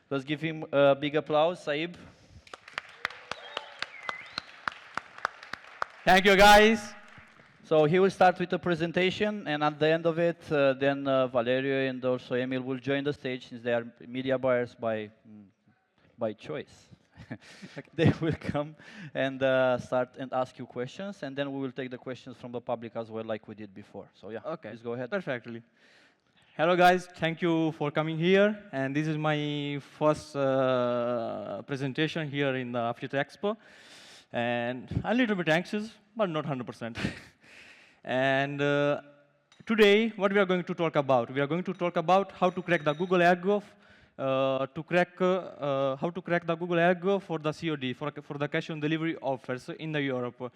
Let's give him a big applause, Sahib. Thank you, guys. So he will start with a presentation, and at the end of it, then Valerio and also Emil will join the stage since they are media buyers by choice. They will come and start and ask you questions, and then we will take the questions from the public as well, like we did before. So yeah, Okay, please go ahead. perfectly. Hello, guys. Thank you for coming here. And this is my first presentation here in the Future Expo. And I'm a little bit anxious, but not 100%. And today, what we are going to talk about? We are going to talk about how to crack the Google algo, how to crack the Google algo for the C.O.D, for the cash on delivery offers in the Europe.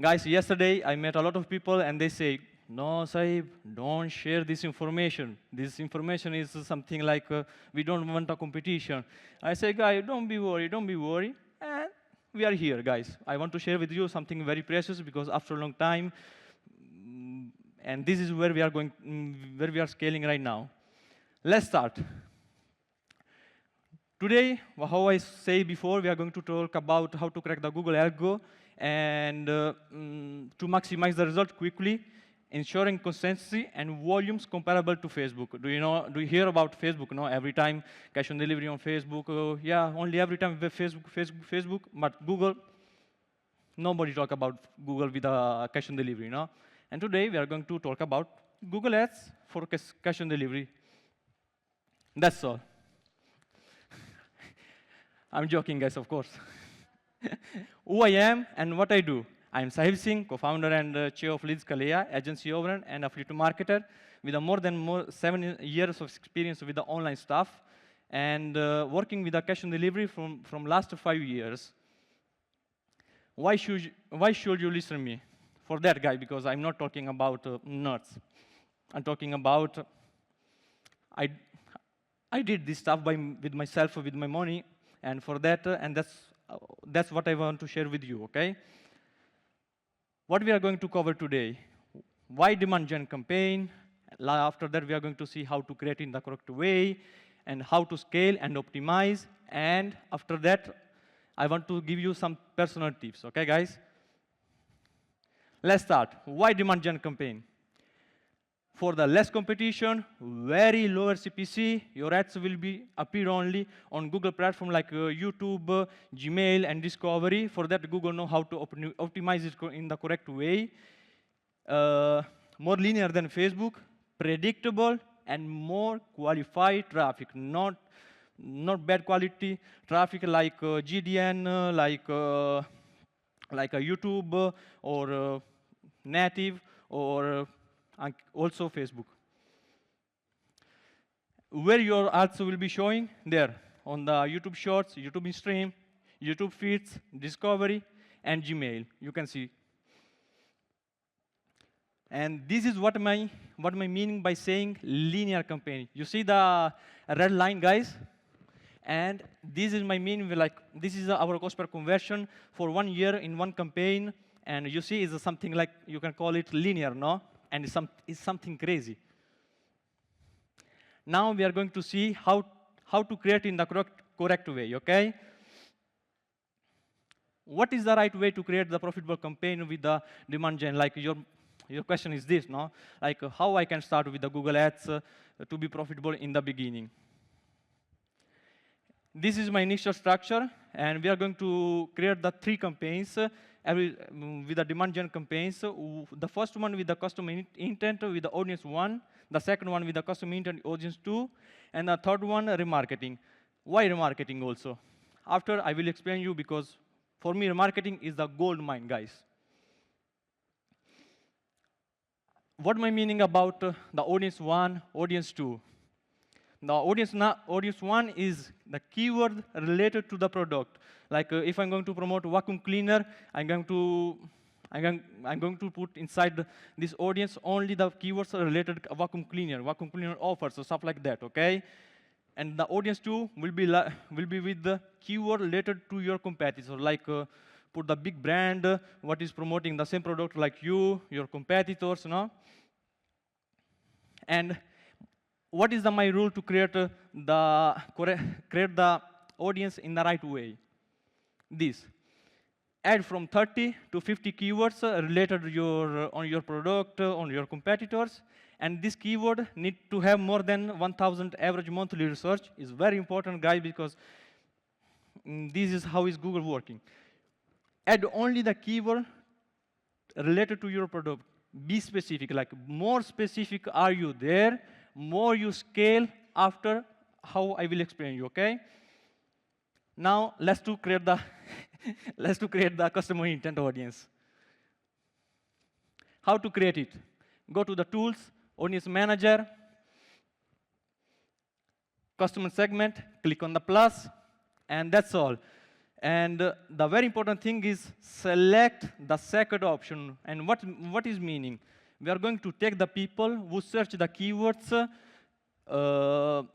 Guys, yesterday I met a lot of people and they say, no, Sahib, don't share this information. This information is something like we don't want a competition. I say, guys, don't be worried, don't be worried. And we are here, guys. I want to share with you something very precious because after a long time, and this is where we are going, where we are scaling right now. Let's start. Today, how I say before, we are going to talk about how to crack the Google algo and to maximize the result quickly, ensuring consistency and volumes comparable to Facebook. Do you hear about Facebook? No, every time cash on delivery on Facebook. Yeah, only every time with Facebook. But Google, nobody talk about Google with cash on delivery, no? And today we are going to talk about Google Ads for cash on delivery. That's all. I'm joking, guys, of course. Who I am and what I do. I'm Sahib Singh, co-founder and chair of Scaleya, agency owner and affiliate marketer with more than 7 years of experience with the online stuff and working with the cash on delivery from last 5 years. Why should you listen to me? For that guy, because I'm not talking about nerds. I'm talking about I did this stuff with myself, with my money, and for that, and that's what I want to share with you, okay? What we are going to cover today, why demand gen campaign. After that, we are going to see how to create in the correct way, and how to scale and optimize. And after that, I want to give you some personal tips, okay, guys? Let's start. Why demand gen campaign? For the less competition, very lower CPC, your ads will appear only on Google platform like YouTube, Gmail, and Discovery. For that, Google know how to optimize it in the correct way. More linear than Facebook, predictable, and more qualified traffic. Not bad quality traffic like GDN, like a YouTube or native or also Facebook. Where your ads will be showing? There, on the YouTube Shorts, YouTube Stream, YouTube Feeds, Discovery, and Gmail. You can see. And this is what my meaning by saying linear campaign. You see the red line, guys? And this is my meaning, like, this is our cost per conversion for 1 year in one campaign. And you see, it's something like, you can call it linear, no? And it's something crazy. Now we are going to see how to create in the correct way, okay? What is the right way to create the profitable campaign with the demand gen? Like your question is this, no? Like how I can start with the Google Ads to be profitable in the beginning. This is my initial structure, and we are going to create the 3 campaigns with the demand gen campaigns. The first one with the custom intent with the audience 1, the second one with the custom intent audience 2, and the third one remarketing. Why remarketing also? After I will explain you, because for me remarketing is the gold mine, guys. What my meaning about the audience 1, audience 2? The audience 1 is the keyword related to the product. Like if I'm going to promote vacuum cleaner, I'm going to put inside this audience only the keywords related to vacuum cleaner offers, so stuff like that, okay? And the audience 2 will be with the keyword related to your competitor, like put the big brand, what is promoting the same product like you, your competitors, no? And what is my rule to create create the audience in the right way? This. Add from 30 to 50 keywords related to on your product, on your competitors. And this keyword need to have more than 1,000 average monthly research. Is very important, guys, because this is how is Google working. Add only the keyword related to your product. Be specific, like more specific are you there, more you scale after how I will explain you, okay? Now let's to create the let's to create the customer intent audience. How to create it? Go to the tools, audience manager, customer segment, click on the plus, and that's all. And the very important thing is select the second option. And what is meaning? We are going to take the people who search the keywords,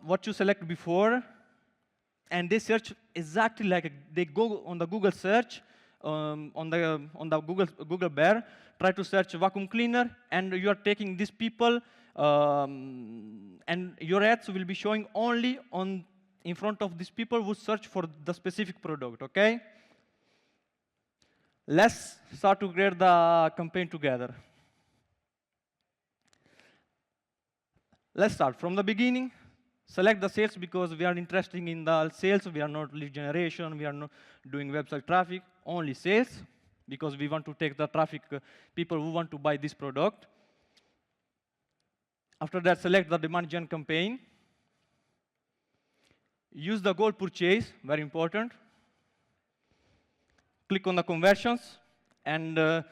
what you select before, and they search exactly like they go on the Google search, on the Google bar, try to search vacuum cleaner, and you are taking these people, and your ads will be showing only in front of these people who search for the specific product, okay? Let's start to create the campaign together. Let's start from the beginning. Select the sales because we are interested in the sales. We are not lead generation. We are not doing website traffic, only sales, because we want to take the traffic, people who want to buy this product. After that, select the demand gen campaign. Use the goal purchase, very important. Click on the conversions and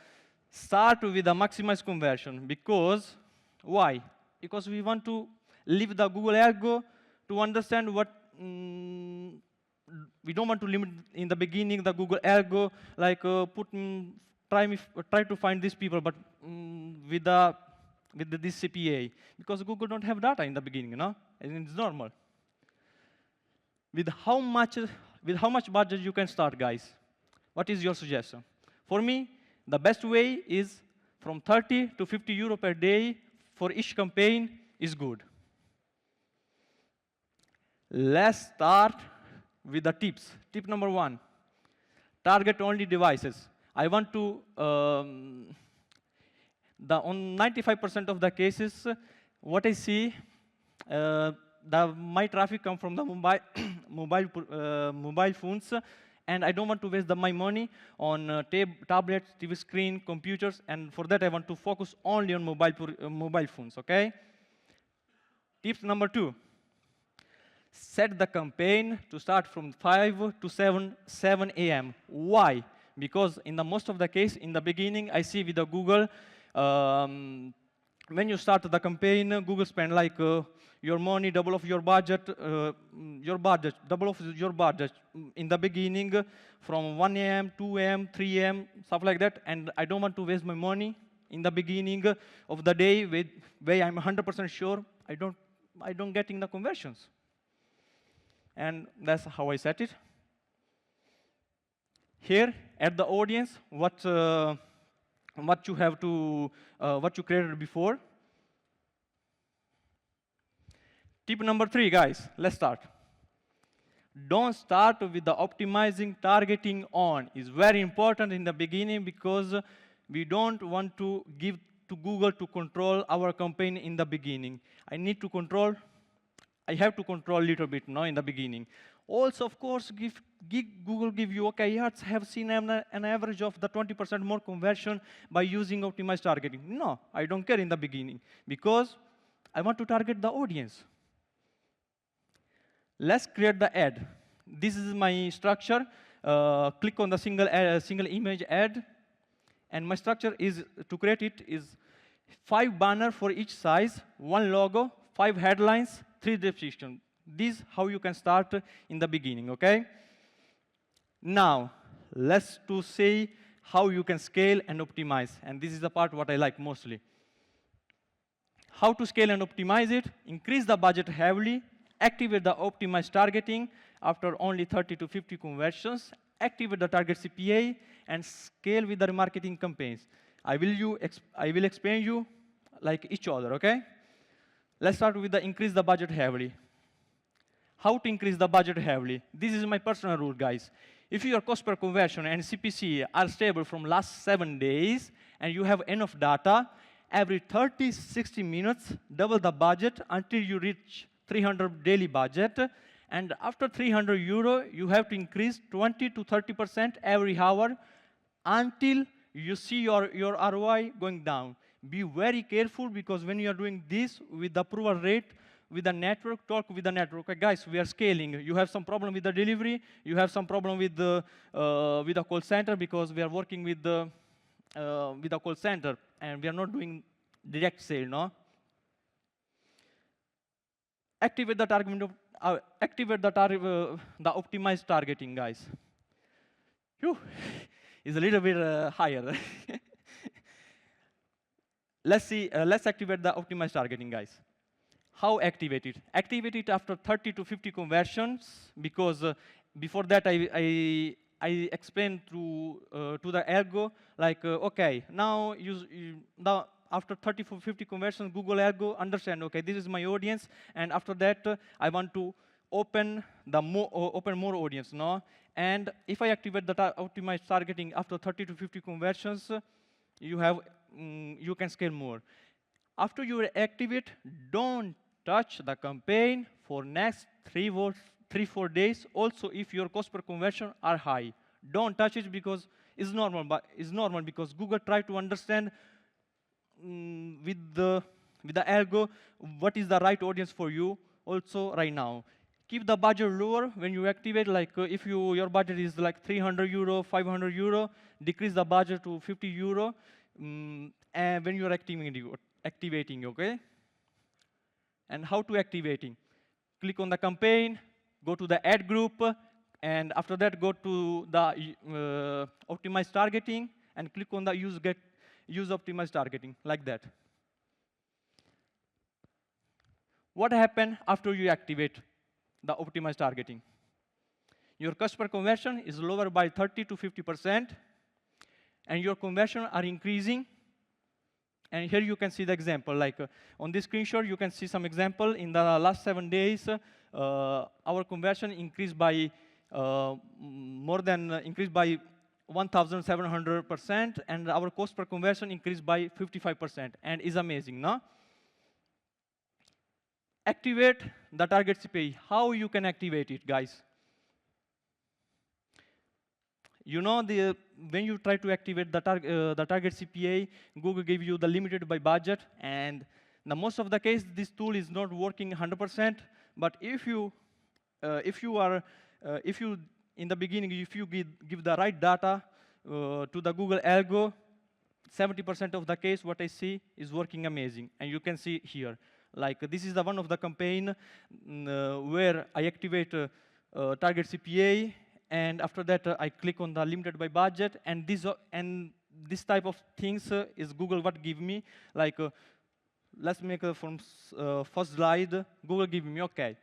start with the maximized conversion. Because, why? Because we want to leave the Google algo to understand what, we don't want to limit in the beginning the Google algo, like try to find these people, but with this CPA. Because Google don't have data in the beginning, you know, and it's normal. With how much budget you can start, guys? What is your suggestion? For me, the best way is from 30 to 50 euro per day for each campaign is good. Let's start with the tips. Tip number 1, target only devices. I want to, on 95% of the cases, what I see, my traffic comes from the mobile phones, and I don't want to waste my money on tablets, TV screen, computers, and for that I want to focus only on mobile phones, okay? Tips number 2, set the campaign to start from 5 to 7 a.m. Why? Because in the most of the case, in the beginning, I see with the Google, when you start the campaign, Google spend like your money, double of your budget, double of your budget in the beginning from 1 a.m., 2 a.m., 3 a.m., stuff like that. And I don't want to waste my money in the beginning of the day where I'm 100% sure I don't get in the conversions. And that's how I set it. Here, at the audience, what you created before. Tip number 3, guys, let's start. Don't start with the optimizing targeting on. It's very important in the beginning because we don't want to give to Google to control our campaign in the beginning. I have to control a little bit now in the beginning. Also, of course, Google give you, okay, ads have seen an average of the 20% more conversion by using optimized targeting. No, I don't care in the beginning because I want to target the audience. Let's create the ad. This is my structure. Click on the single image ad. And my structure is, to create it, is 5 banners for each size, 1 logo, 5 headlines, 3 descriptions. This is how you can start in the beginning, okay? Now, let's to see how you can scale and optimize. And this is the part what I like mostly. How to scale and optimize it? Increase the budget heavily, activate the optimized targeting after only 30 to 50 conversions, activate the target CPA, and scale with the remarketing campaigns. I will explain you like each other, okay? Let's start with the increase the budget heavily. How to increase the budget heavily? This is my personal rule, guys. If your cost per conversion and CPC are stable from last 7 days, and you have enough data, every 30, 60 minutes, double the budget until you reach 300 daily budget. And after 300 euro, you have to increase 20 to 30% every hour until you see your ROI going down. Be very careful, because when you are doing this with the approval rate, with the network, talk with the network. Okay, guys, we are scaling. You have some problem with the delivery. You have some problem with the call center, because we are working with the call center, and we are not doing direct sale, no? Activate the target. Activate the optimized targeting, guys. Phew, it's a little bit higher. Let's activate the optimized targeting, guys. How activate it? Activate it after 30 to 50 conversions, because before that I explained to the algo, like, okay, now now after 30 to 50 conversions, Google algo understand, okay, this is my audience, and after that I want to open more audience, no? And if I activate the optimized targeting after 30 to 50 conversions, you can scale more. After you activate, don't touch the campaign for next 3-4 days. Also, if your cost per conversion are high, don't touch it, because it's normal. But it's normal because Google try to understand with the algo what is the right audience for you. Also, right now, keep the budget lower when you activate. Like if your budget is like 300 euro, 500 euro, decrease the budget to 50 euro. And when you are activating, okay? And how to activating? Click on the campaign, go to the ad group, and after that go to the optimized targeting, and click on the use optimized targeting, like that. What happened after you activate the optimized targeting? Your cost per conversion is lower by 30 to 50%, and your conversion are increasing. And here you can see the example. Like on this screenshot, you can see some example. In the last 7 days, our conversion increased by increased by 1,700%, and our cost per conversion increased by 55%, and is amazing, no? Activate the target CPA. How you can activate it, guys? You know, when you try to activate the target CPA, Google gave you the limited by budget, and the most of the case, this tool is not working 100%. But if you in the beginning, if you give the right data to the Google algo, 70% of the case, what I see is working amazing. And you can see here, like this is the one of the campaign where I activate target CPA. And after that, I click on the limited by budget, and this type of things is Google what give me. Like, let's make from first slide. Google give me, okay,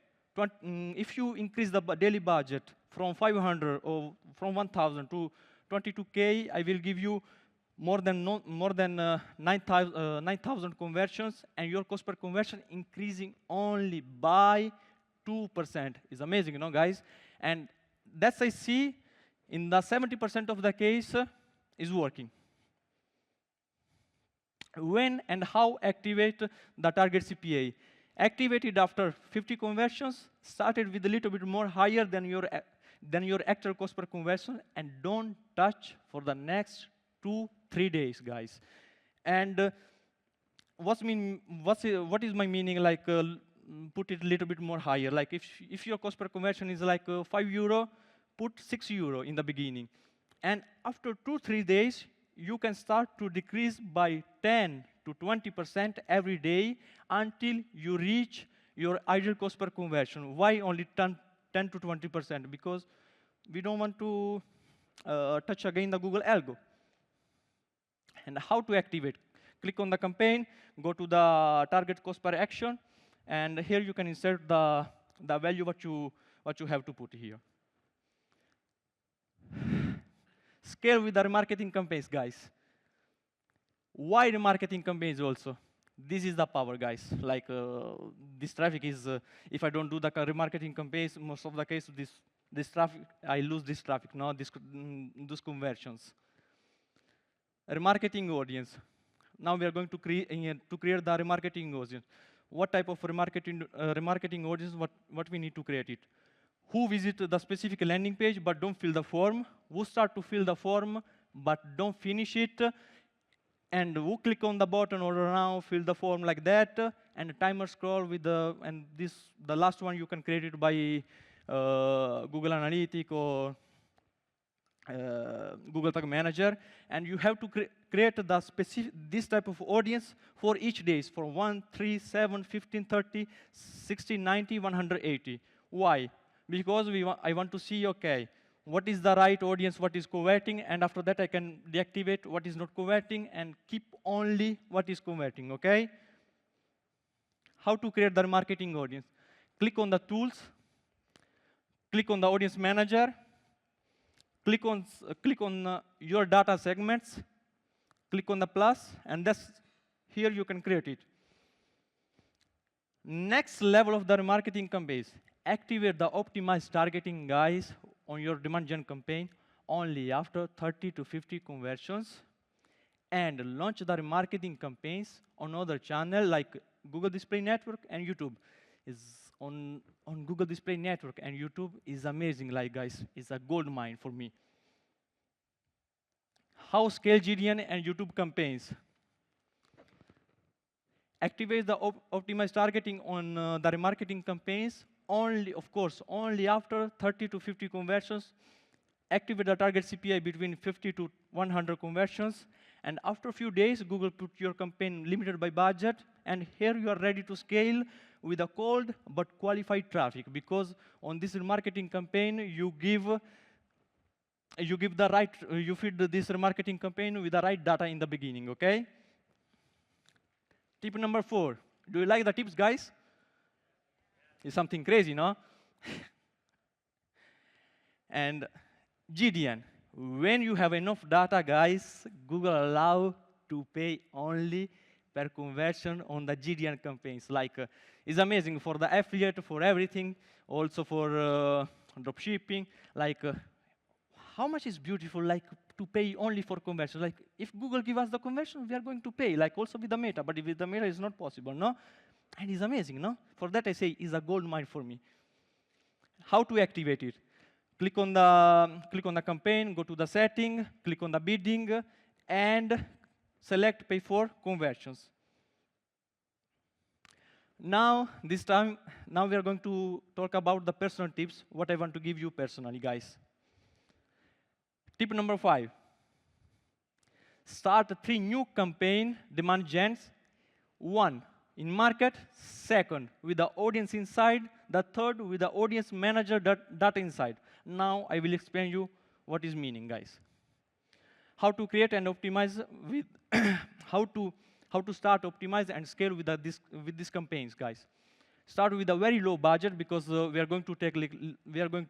if you increase the daily budget from 500 or from 1,000 to 22K, I will give you more than 9,000 conversions, and your cost per conversion increasing only by 2%. It's amazing, you know, guys. And that's I see in the 70% of the case is working. When and how activate the target CPA? Activated after 50 conversions, started with a little bit more higher than your actual cost per conversion, and don't touch for the next 2-3 days, guys. And what is my meaning? Like put it a little bit more higher. Like if your cost per conversion is like 5 euro, put 6 euro in the beginning. And after 2-3 days, you can start to decrease by 10 to 20% every day until you reach your ideal cost per conversion. Why only 10 to 20%? Because we don't want to touch again the Google algo. And how to activate? Click on the campaign, go to the target cost per action, and here you can insert the value what you have to put here. Scale with the remarketing campaigns, guys. Why remarketing campaigns also? This is the power, guys. Like this traffic is, if I don't do the remarketing campaigns, most of the case, this traffic, I lose this traffic, no, those conversions. Remarketing audience. Now we are going to create the remarketing audience. What type of remarketing audience? What we need to create it? Who visit the specific landing page but don't fill the form? Who start to fill the form but don't finish it? And who click on the button or now fill the form like that? And a timer scroll with the last one you can create it by Google Analytics or Google Tag Manager, and you have to create the specific this type of audience for each days for 1, 3, 7, 15, 30, 60, 90, 180. Why? Because I want to see, okay, what is the right audience, what is converting, and after that I can deactivate what is not converting and keep only what is converting, okay? How to create the marketing audience? Click on the tools, click on the audience manager, click on your data segments, click on the plus, and here you can create it. Next level of the remarketing campaigns, activate the optimized targeting, guys, on your demand gen campaign only after 30 to 50 conversions, and launch the remarketing campaigns on other channels like Google Display Network and YouTube. Is on Google Display Network and YouTube is amazing, like guys, it's a gold mine for me. How scale GDN and YouTube campaigns? Activate the optimized targeting on the remarketing campaigns only, of course, only after 30 to 50 conversions. Activate the target CPI between 50 to 100 conversions. And after a few days, Google put your campaign limited by budget. And here you are ready to scale with a cold but qualified traffic. Because on this remarketing campaign, you feed this remarketing campaign with the right data in the beginning, okay? Tip number 4. Do you like the tips, guys? It's something crazy, no? And GDN. When you have enough data, guys, Google allow to pay only per conversion on the GDN campaigns. Like, it's amazing for the affiliate, for everything, also for drop shipping. Like, how much is beautiful, like, to pay only for conversion? Like, if Google give us the conversion, we are going to pay, like, also with the Meta. But with the Meta, it's not possible, no? And it's amazing, no? For that, I say, it's a gold mine for me. How to activate it? Click on the campaign, go to the setting, click on the bidding, and select pay for conversions. Now, we are going to talk about the personal tips, what I want to give you personally, guys. Tip number 5. Start 3 new campaign demand gens. 1, in market. 2nd, with the audience inside. The 3rd, with the audience manager data inside. Now, I will explain you what is meaning, guys. How to create and optimize with, how to start, optimize, and scale with these campaigns, guys. Start with a very low budget because we are going to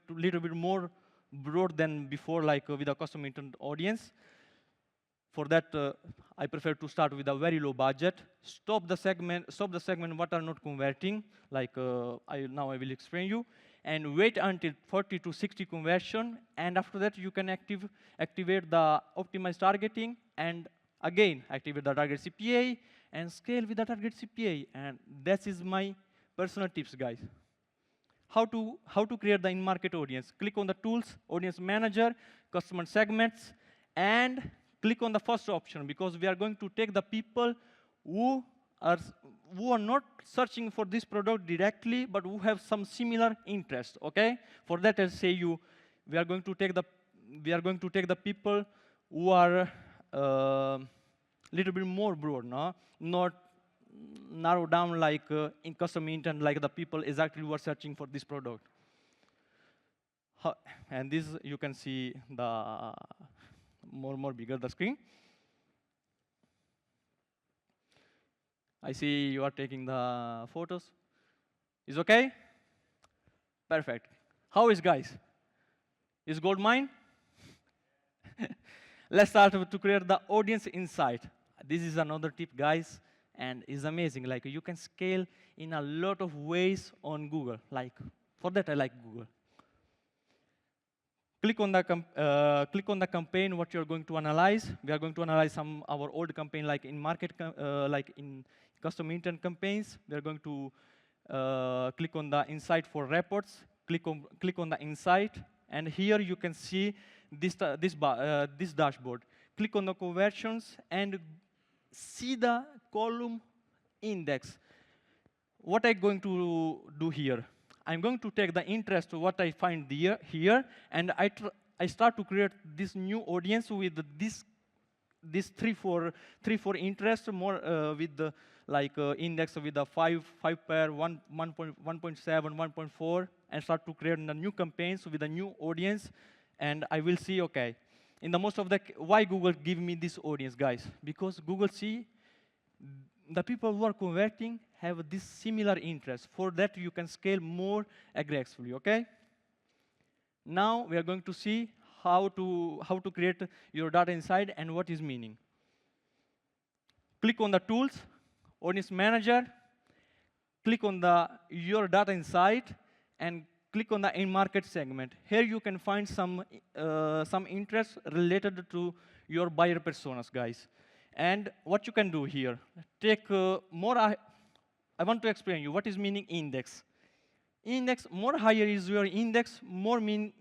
little bit more broad than before, like with a custom intent audience. For that, I prefer to start with a very low budget. Stop the segment what are not converting, like now I will explain you, and wait until 40 to 60 conversion, and after that you can activate the optimized targeting, and again activate the target CPA and scale with the target CPA, and that is my personal tips, guys. How to create the in-market audience? Click on the tools, audience manager, customer segments, and click on the first option, because we are going to take the people who are not searching for this product directly, but who have some similar interest. Okay? For that, I'll say we are going to take the people who are little bit more broad, no? Not narrow down like in custom intent, like the people exactly who are searching for this product. And this you can see the more bigger the screen. I see you are taking the photos. Is okay? Perfect. How is, guys? Is gold mine? Let's start to create the audience insight. This is another tip, guys, and it's amazing. Like you can scale in a lot of ways on Google. Like for that, I like Google. Click on the campaign what you're going to analyze. We are going to analyze some our old campaign like in like in custom intent campaigns. We are going to click on the insight for reports. Click on the insight, and here you can see this dashboard. Click on the conversions and see the column index. What I'm going to do here? I'm going to take the interest of what I find here, and I start to create this new audience with this three four interest more with the index with a 5 pair 1.7 1.4, and start to create the new campaigns with a new audience, and I will see okay. In the most of the why Google give me this audience, guys? Because Google see the people who are converting have this similar interest. For that, you can scale more aggressively, okay? Now, we are going to see how to create your data inside and what is meaning. Click on the tools, audience manager, click on the your data inside, and click on the in-market segment. Here you can find some interest related to your buyer personas, guys. And what you can do here, take more, I want to explain you what is meaning index. Index, more higher is your index, more mean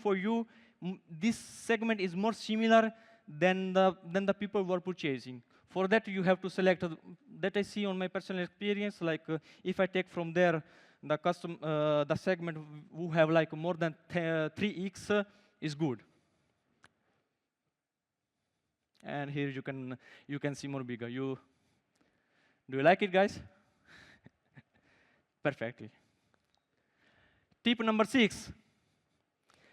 for you. This segment is more similar than the people who are purchasing. For that, you have to select that I see on my personal experience. Like if I take from there the segment who have like more than 3x is good. And here you can see more bigger. Do you like it, guys? Perfectly. Tip number 6.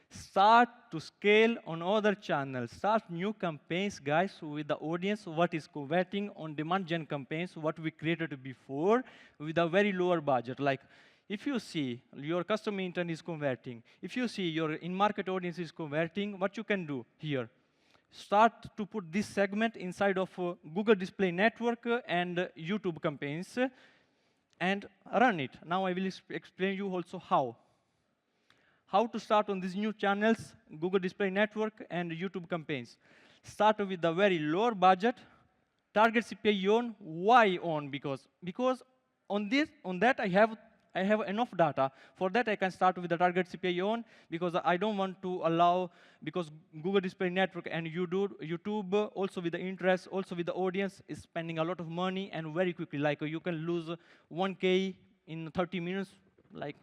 Start to scale on other channels. Start new campaigns, guys, with the audience, what is converting on demand gen campaigns, what we created before, with a very lower budget. Like, if you see your custom intent is converting, if you see your in-market audience is converting, what you can do here? Start to put this segment inside of Google Display Network and YouTube campaigns and run it. Now I will explain you also how. How to start on these new channels, Google Display Network and YouTube campaigns. Start with a very low budget, target CPA on. Why on? Because on that I have enough data. For that, I can start with the target CPA on, because I don't want to allow, because Google Display Network and YouTube, also with the interest, also with the audience, is spending a lot of money and very quickly. Like you can lose 1K in 30 minutes. Like,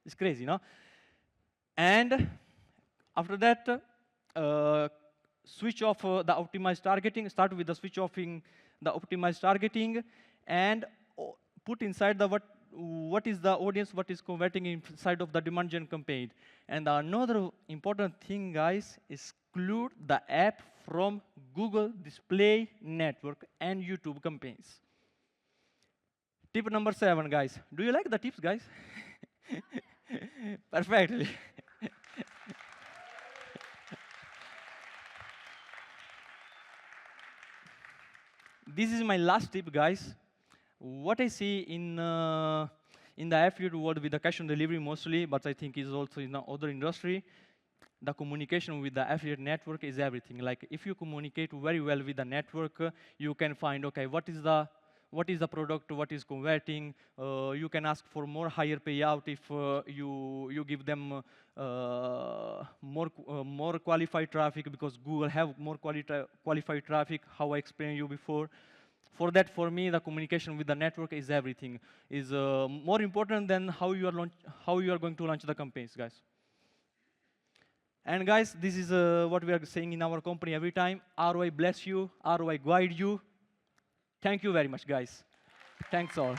it's crazy, no? And after that, switch off the optimized targeting. Start with the switch offing the optimized targeting, and put inside the what is the audience, what is converting inside of the demand gen campaign. And another important thing, guys, is exclude the app from Google Display Network and YouTube campaigns. Tip number 7, guys. Do you like the tips, guys? Perfectly. This is my last tip, guys. What I see in the affiliate world with the cash on delivery mostly, but I think is also in the other industry, the communication with the affiliate network is everything. Like if you communicate very well with the network, you can find, okay, what is the product, what is converting. You can ask for more higher payout if you give them more qualified traffic, because Google have more qualified traffic, how I explained you before. For that, for me, the communication with the network is everything. Is more important than how you are going to launch the campaigns, guys. And guys, this is what we are saying in our company every time. ROI bless you, ROI guide you. Thank you very much, guys. Thanks all.